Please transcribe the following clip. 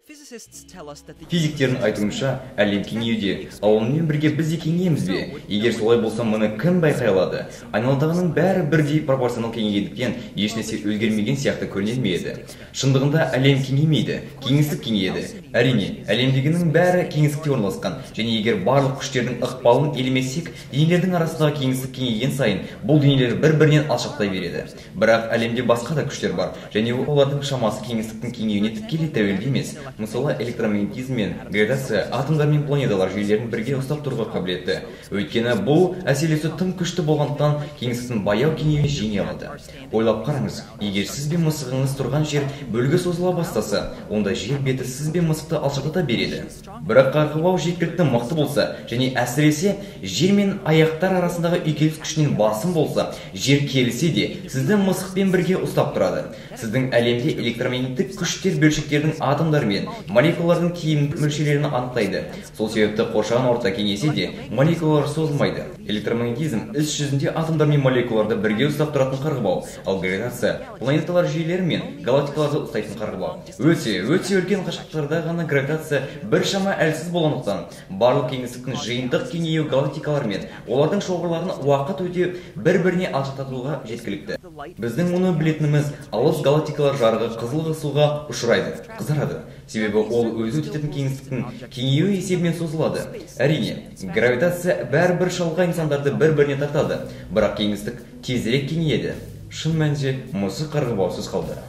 Физиктердің айтуынша, әлем кеңеюде, ал онымен бірге біз де кеңейеміз бе? Егер солай болса, мұны кім байқай алады? Айналадағының бәрі бірдей пропорционал кеңейгендіктен ешнәрсе өзгермеген сияқты көрінер ме еді? Шындығында әлем кеңеймейді, кеңістік кеңейеді. Әрине, әлемдегінің бәрі кеңістікте орналасқан, және егер барлық күштердің ықпалын елемесек, денелердің арасындағы кеңістік кеңейген сайын, бұл денелер бір-бірінен алшақтай береді. Бірақ әлемде басқа да күштер бар, және олардың шамасы кеңістіктің кеңеюіне тікелей тәуелді емес. Мысалы, электромагнетизм мен гравитация атомдар мен планеталар жүйелерін бірге ұстап тұруға қабілетті. Өйткені бұл әсерлесу тым күшті болғандықтан кеңістіктің баяу кеңеюіне жеңе алады. Ойлап қараңыз, егер сіз бен мысығыңыз тұрған жер бөлге созыла бастаса, онда жер беті сіз бен мысықты алшақтата береді. Бірақ қарқылдау жеткілікті мықты болса, және әсіресе жер мен аяқтар арасындағы үйкеліс күшінен басым болса, жер келсе де сізді мысықпен бірге ұстап тұрады. Сіздің әлемде электромагниттік күштер бөлшектердің атомдар мен молекулалардың тиімді мөлшерлерін анықтайды. Сол себепті қоршаған орта кеңейсе де молекулалар созылмайды. Электромагнетизм іс жүзінде атомдар мен молекулаларды бірге ұстап тұратын қарғыбау, ал гравитация планеталар жүйелері мен галактикаларды ұстайтын қарғыбау. Өте үлкен қашықтықтарда ғана гравитация біршама әлсіз болғандықтан, барлық кеңістіктің жиынтық кеңею галактикалар мен олардың шоғырларын уақыт өте бір-біріне алшақтатуға жеткілікті. Біздің мұны білетініміз, алыс галактикалар жарығы қызыл қысуға ұшырайды, қызарады. Себебі ол өзі өтетін кеңістіктің кеңеюі есебімен созылады. Әрине, гравитация бәрібір шалғай нысандарды бір-біріне тартады, бірақ кеңістік тезірек кеңейеді. Шын мәнінде мысық қарғыбаусыз қалды.